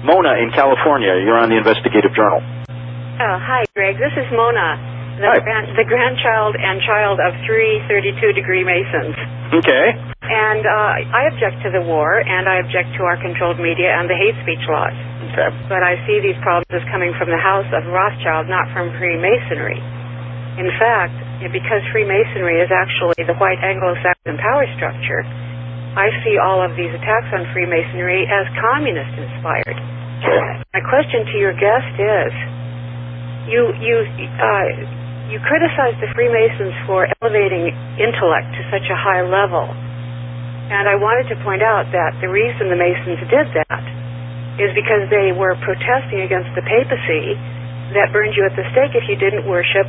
Mona in California. You're on the Investigative Journal. Oh, hi, Greg. This is Mona, the grandchild and child of 3 32-degree Masons. Okay. And I object to the war, and I object to our controlled media and the hate speech laws. Okay. But I see these problems as coming from the House of Rothschild, not from Freemasonry. In fact, because Freemasonry is actually the white Anglo-Saxon power structure, I see all of these attacks on Freemasonry as communist-inspired. My question to your guest is, you criticize the Freemasons for elevating intellect to such a high level, and I wanted to point out that the reason the Masons did that is because they were protesting against the papacy that burned you at the stake if you didn't worship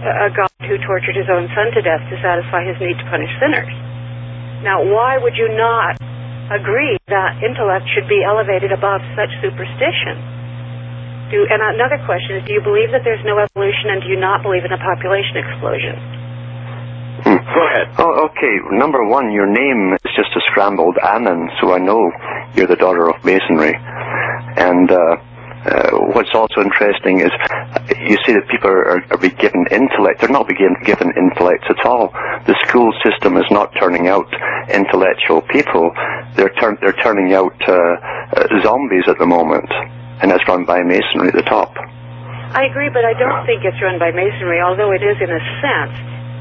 a God who tortured his own son to death to satisfy his need to punish sinners. Now, why would you not agree that intellect should be elevated above such superstition? And another question is, do you believe that there's no evolution, and do you not believe in a population explosion? Go ahead. Oh, okay. Number one, your name is just a scrambled Ammon, so I know you're the daughter of Masonry. And what's also interesting is you say that people are being given intellect. They're not being given intellect at all. The school system is not turning out intellectual people. They're turning out zombies at the moment, and it's run by Masonry at the top. I agree, but I don't think it's run by Masonry, although it is in a sense,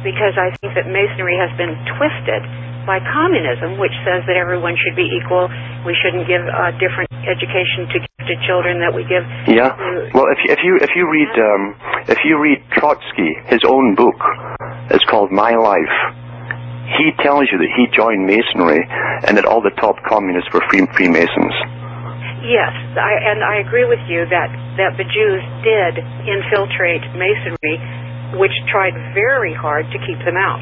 because I think that Masonry has been twisted by communism, which says that everyone should be equal. We shouldn't give different education to gifted children that we give. Yeah. Well, if you read Trotsky, his own book, it's called My Life. He tells you that he joined Masonry and that all the top communists were Freemasons. Yes, I agree with you that the Jews did infiltrate Masonry, which tried very hard to keep them out.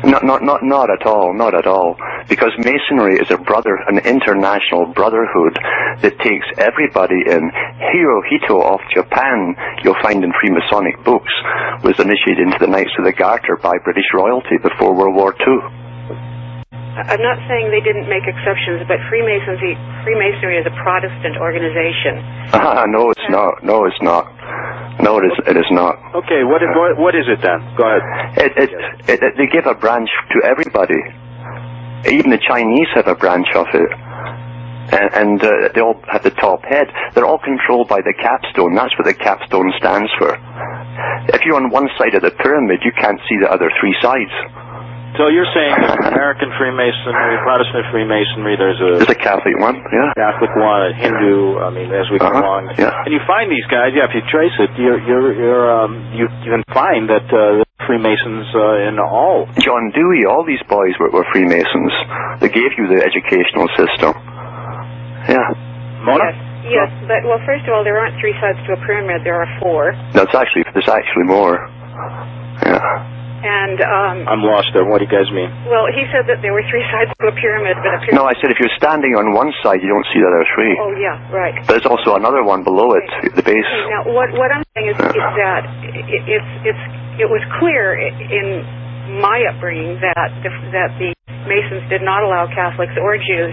Not at all, not at all. Because Masonry is an international brotherhood that takes everybody in. Hirohito of Japan, you'll find in Freemasonic books, was initiated into the Knights of the Garter by British royalty before World War II. I'm not saying they didn't make exceptions, but Freemasonry is a Protestant organization. No, it's not. No, it's not. No, it is not. Okay, what is it then? Go ahead. They give a branch to everybody. Even the Chinese have a branch of it. And they all have the top head. They're all controlled by the capstone. That's what the capstone stands for. If you're on one side of the pyramid, you can't see the other three sides. So you're saying there's American Freemasonry, Protestant Freemasonry, there's a Catholic one, yeah. Catholic one, a Hindu, I mean, as we go along. Yeah. And you find these guys, if you trace it, you can find that Freemasons in all. John Dewey, all these boys were Freemasons. They gave you the educational system. Yeah. Mona? Yes, but, well, first of all, there aren't three sides to a pyramid, there are four. There's actually more. Yeah. And I'm lost there. What do you guys mean? Well, he said that there were three sides to a pyramid, but a pyramid... No, I said if you're standing on one side, you don't see the other three. Oh, yeah, right. There's also another one below it, the base. Okay, now, what I'm saying is that it was clear in my upbringing that the Masons did not allow Catholics or Jews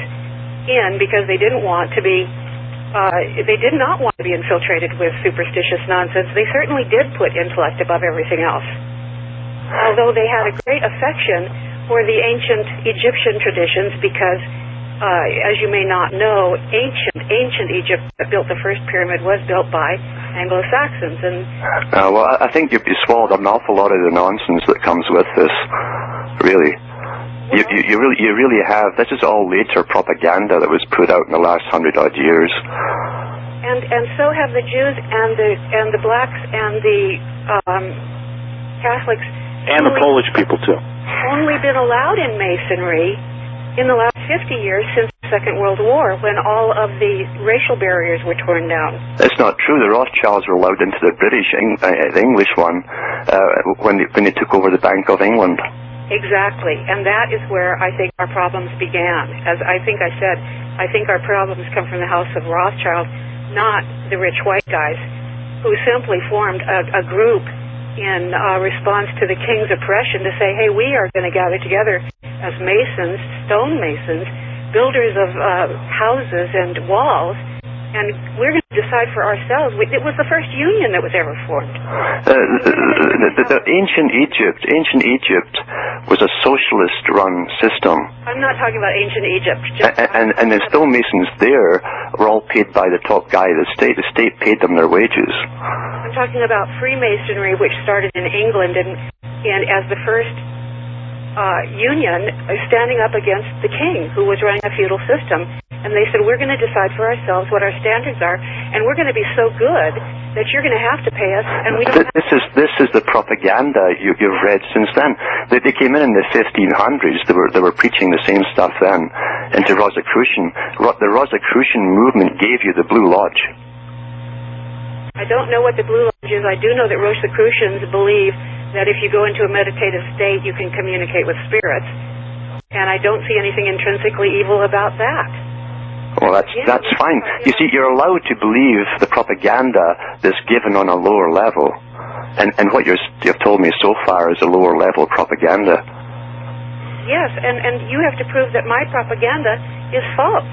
in because they didn't want to be... they did not want to be infiltrated with superstitious nonsense. They certainly did put intellect above everything else. Although they had a great affection for the ancient Egyptian traditions because, as you may not know, ancient Egypt that built the first pyramid was built by Anglo-Saxons. And well, I think you've swallowed an awful lot of the nonsense that comes with this, really. Well, you really have. This is all later propaganda that was put out in the last 100-odd years. And so have the Jews and the blacks and the Catholics. And the Polish people, too. Only been allowed in Masonry in the last 50 years since the Second World War, when all of the racial barriers were torn down. It's not true. The Rothschilds were allowed into the the English one, when they took over the Bank of England. Exactly. And that is where I think our problems began. As I think I said, I think our problems come from the House of Rothschild, not the rich white guys, who simply formed a group in response to the king's oppression to say, hey, we are going to gather together as masons, stonemasons, builders of houses and walls, and we're going to decide for ourselves. It was the first union that was ever formed. The ancient Egypt was a socialist-run system. I'm not talking about ancient Egypt. And the stonemasons there were all paid by the top guy of the state. The state paid them their wages. I'm talking about Freemasonry, which started in England and as the first union standing up against the king, who was running a feudal system. And they said, we're going to decide for ourselves what our standards are, and we're going to be so good that you're going to have to pay us. And we don't. This is the propaganda you've read since then. They came in the 1500s. They were preaching the same stuff then into Rosicrucian. The Rosicrucian movement gave you the Blue Lodge. I don't know what the Blue Lodge is. I do know that Rosicrucians believe that if you go into a meditative state, you can communicate with spirits. And I don't see anything intrinsically evil about that. Well, that's fine. You see, you're allowed to believe the propaganda that's given on a lower level. And what you've told me so far is a lower level propaganda. Yes, and you have to prove that my propaganda is false.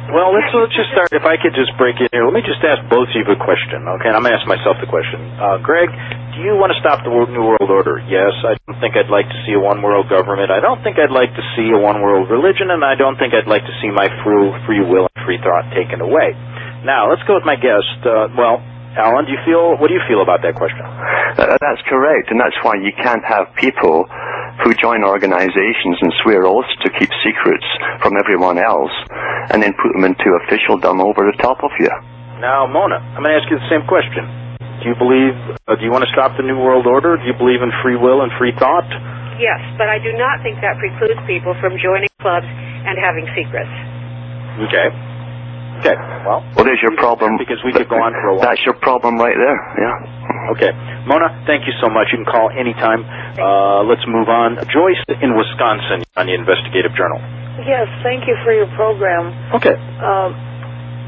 Well, let's just start. If I could just break in here, let me just ask both of you a question, okay? And I'm going to ask myself the question. Greg, do you want to stop the New World Order? Yes. I don't think I'd like to see a one-world government. I don't think I'd like to see a one-world religion, and I don't think I'd like to see my free will and free thought taken away. Now, let's go with my guest. Alan, what do you feel about that question? That's correct, and that's why you can't have people who join organizations and swear oaths to keep secrets from everyone else and then put them into officialdom over the top of you. Now, Mona, I'm going to ask you the same question. Do you want to stop the New World Order? Do you believe in free will and free thought? Yes, but I do not think that precludes people from joining clubs and having secrets. Okay. Well, there's your problem. Because we could go on for a while. That's your problem right there, yeah. Okay. Mona, thank you so much. You can call anytime. Let's move on. Joyce in Wisconsin on the Investigative Journal. Yes, thank you for your program. Okay.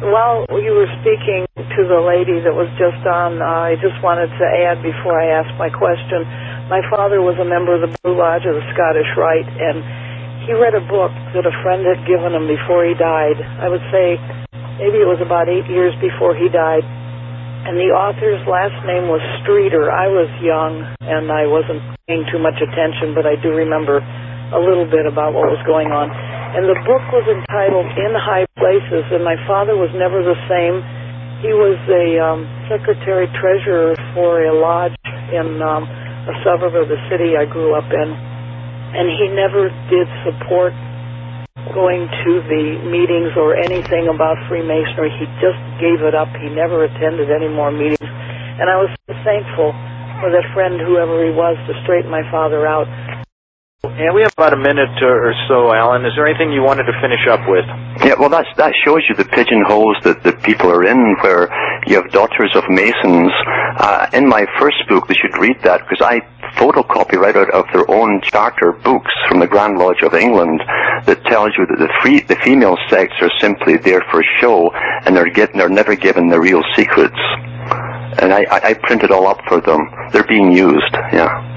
While you were speaking to the lady that was just on, I just wanted to add before I ask my question, my father was a member of the Blue Lodge of the Scottish Rite, and he read a book that a friend had given him before he died. I would say maybe it was about 8 years before he died. And the author's last name was Streeter. I was young, and I wasn't paying too much attention, but I do remember a little bit about what was going on. And the book was entitled In High Places, and my father was never the same. He was a secretary-treasurer for a lodge in a suburb of the city I grew up in, and he never did support going to the meetings or anything about Freemasonry. He just gave it up. He never attended any more meetings. And I was so thankful for that friend, whoever he was, to straighten my father out. Yeah, we have about a minute or so, Alan. Is there anything you wanted to finish up with? Yeah, well, that shows you the pigeonholes that people are in, where you have daughters of Masons. In my first book, they should read that, because I photocopy right out of their own charter books from the Grand Lodge of England that tells you that the female sects are simply there for show, and they're never given the real secrets. And I print it all up for them. They're being used, yeah.